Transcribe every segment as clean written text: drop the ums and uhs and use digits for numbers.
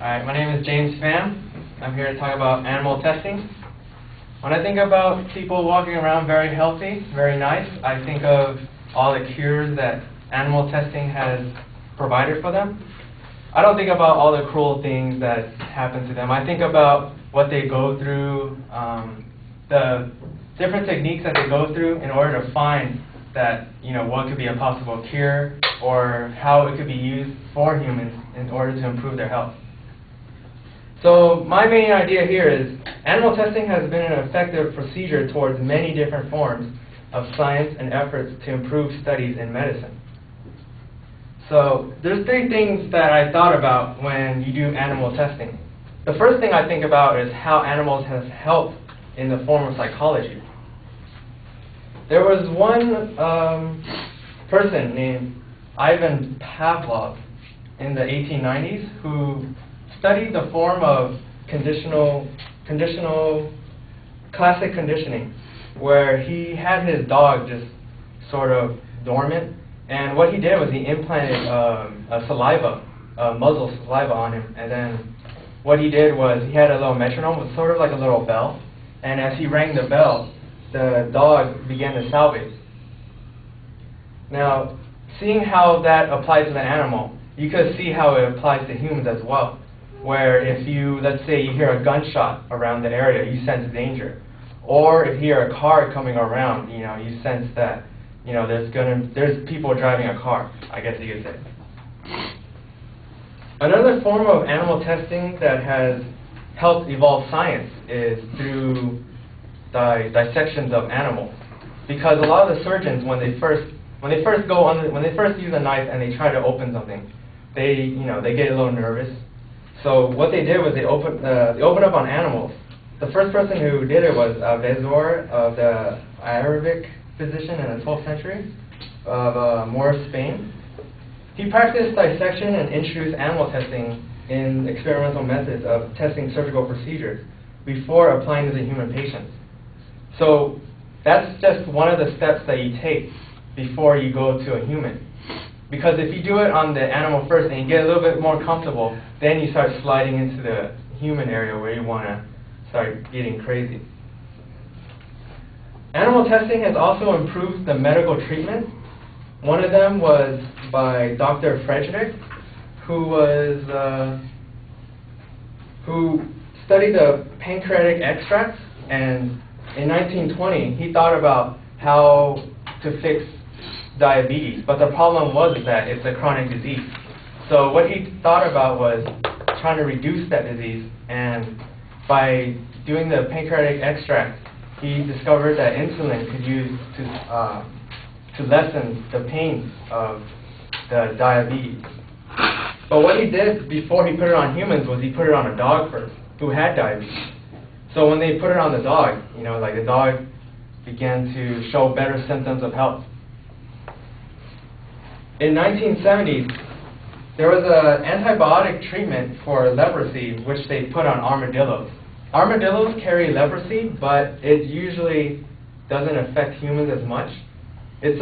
Alright, my name is James.MPG. I'm here to talk about animal testing. When I think about people walking around very healthy, very nice, I think of all the cures that animal testing has provided for them. I don't think about all the cruel things that happen to them. I think about what they go through, the different techniques that they go through in order to find that, what could be a possible cure or how it could be used for humans in order to improve their health. So my main idea here is animal testing has been an effective procedure towards many different forms of science and efforts to improve studies in medicine. So there's three things that I thought about when you do animal testing. The first thing I think about is how animals have helped in the form of psychology. There was one person named Ivan Pavlov in the 1890s who studied the form of classic conditioning, where he had his dog just sort of dormant, and what he did was he implanted a muzzle saliva on him, and then what he did was he had a little metronome, it was sort of like a little bell, and as he rang the bell, the dog began to salivate. Now, seeing how that applies to the animal, you could see how it applies to humans as well, where if you, let's say you hear a gunshot around the area, you sense danger. Or if you hear a car coming around, you sense that, there's people driving a car, I guess you could say. Another form of animal testing that has helped evolve science is through dissections of animals. Because a lot of the surgeons, when they first use a knife and they try to open something, they get a little nervous. So what they did was they opened up on animals. The first person who did it was Vezor, the Arabic physician in the 12th century of Moorish Spain. He practiced dissection and introduced animal testing in experimental methods of testing surgical procedures before applying to the human patients. So that's just one of the steps that you take before you go to a human. Because if you do it on the animal first and you get a little bit more comfortable, then you start sliding into the human area where you want to start getting crazy. Animal testing has also improved the medical treatment. One of them was by Dr. Frederick, who studied the pancreatic extracts, and in 1920 he thought about how to fix diabetes, but the problem was that it's a chronic disease. So what he thought about was trying to reduce that disease, and by doing the pancreatic extract, he discovered that insulin could use to lessen the pain of the diabetes. But what he did before he put it on humans was he put it on a dog first, who had diabetes. So when they put it on the dog, the dog began to show better symptoms of health. In 1970s, there was an antibiotic treatment for leprosy which they put on armadillos. Armadillos carry leprosy, but it usually doesn't affect humans as much. There's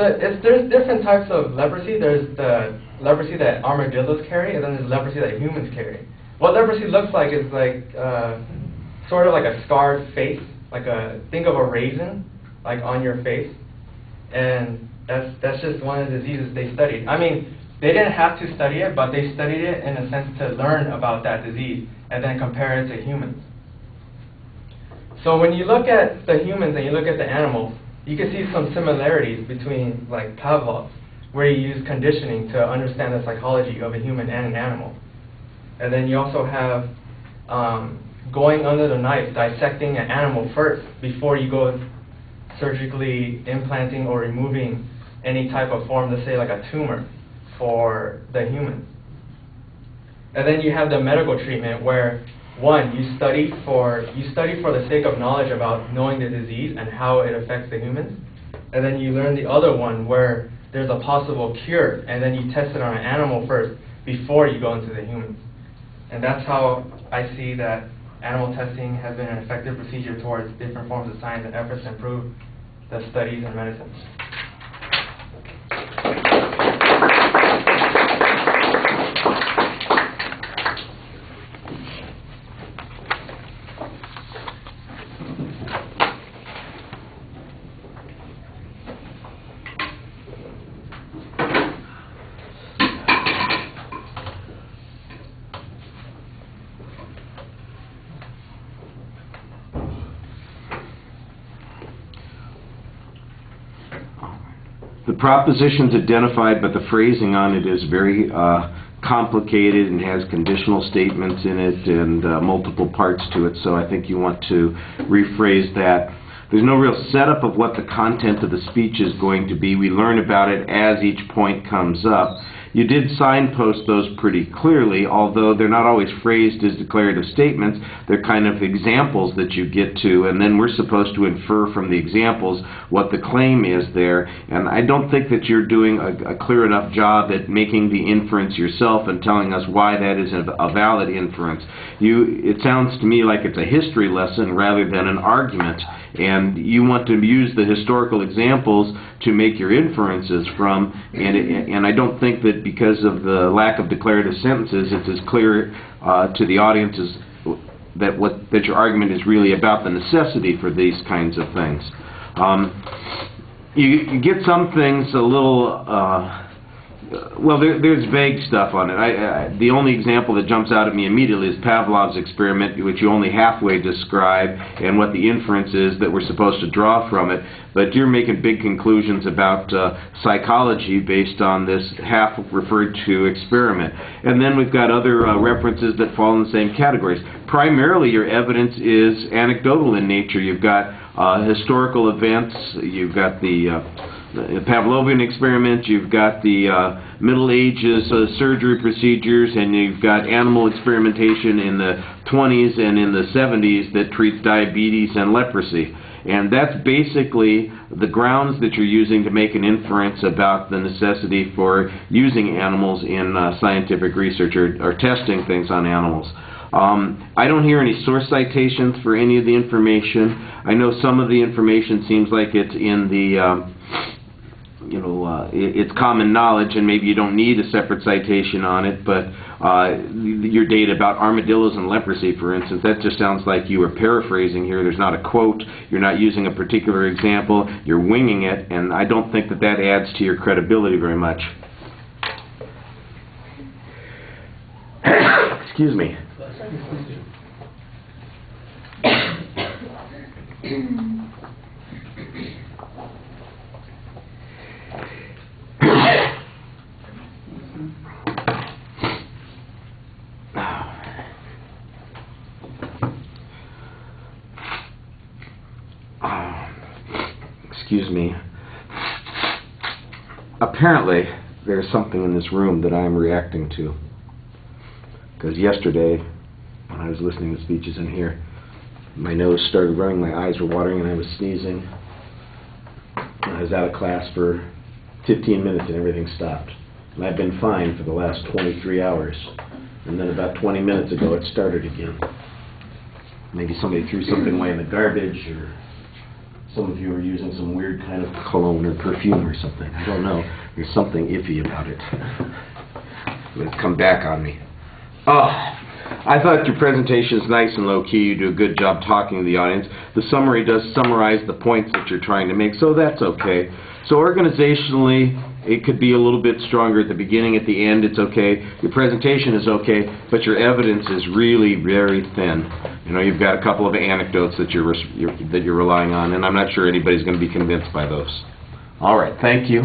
different types of leprosy. There's the leprosy that armadillos carry, and then there's leprosy that humans carry. What leprosy looks like is sort of like a scarred face, think of a raisin, on your face, and that's just one of the diseases they studied. I mean, they didn't have to study it, but they studied it in a sense to learn about that disease and then compare it to humans. So when you look at the humans and you look at the animals, you can see some similarities between Pavlov, where you use conditioning to understand the psychology of a human and an animal. And then you also have going under the knife, dissecting an animal first before you go surgically implanting or removing any type of form, let's say like a tumor for the human. And then you have the medical treatment where, one, you study for the sake of knowledge about knowing the disease and how it affects the humans. And then you learn the other one where there's a possible cure, and then you test it on an animal first before you go into the humans. And that's how I see that animal testing has been an effective procedure towards different forms of science and efforts to improve the studies in medicine. proposition's identified, but the phrasing on it is very complicated and has conditional statements in it and multiple parts to it, so I think you want to rephrase that. There's no real setup of what the content of the speech is going to be. We learn about it as each point comes up. You did signpost those pretty clearly, although they're not always phrased as declarative statements. They're kind of examples that you get to, and then we're supposed to infer from the examples what the claim is there. And I don't think that you're doing a clear enough job at making the inference yourself and telling us why that is a valid inference. It sounds to me like it's a history lesson rather than an argument, and you want to use the historical examples to make your inferences from, and I don't think that because of the lack of declarative sentences, it's as clear to the audience that your argument is really about the necessity for these kinds of things. You get some things a little well, there's vague stuff on it. The only example that jumps out at me immediately is Pavlov's experiment, which you only halfway describe, and what the inference is that we're supposed to draw from it. But you're making big conclusions about psychology based on this half-referred-to experiment. And then we've got other references that fall in the same categories. Primarily, your evidence is anecdotal in nature. You've got historical events, you've got the Pavlovian experiment, you've got the Middle Ages surgery procedures, and you've got animal experimentation in the 20s and in the 70s that treats diabetes and leprosy. And that's basically the grounds that you're using to make an inference about the necessity for using animals in scientific research or testing things on animals. I don't hear any source citations for any of the information. I know some of the information seems like it's in the it's common knowledge, and maybe you don't need a separate citation on it, but your data about armadillos and leprosy, for instance, that just sounds like you are paraphrasing here. There's not a quote. You're not using a particular example. You're winging it, and I don't think that that adds to your credibility very much. Excuse me. Excuse me. Apparently, there's something in this room that I'm reacting to. Because yesterday, when I was listening to speeches in here, my nose started running, my eyes were watering, and I was sneezing. And I was out of class for 15 minutes and everything stopped. And I've been fine for the last 23 hours. And then about 20 minutes ago, it started again. Maybe somebody threw something away in the garbage, or some of you are using some weird kind of cologne or perfume or something. I don't know. There's something iffy about it. It's come back on me. Oh, I thought your presentation is nice and low-key. You do a good job talking to the audience. The summary does summarize the points that you're trying to make, so that's okay. So organizationally, it could be a little bit stronger at the beginning. At the end, it's okay. Your presentation is okay, but your evidence is really very thin. You know, you've got a couple of anecdotes that you're relying on, and I'm not sure anybody's going to be convinced by those. All right, thank you.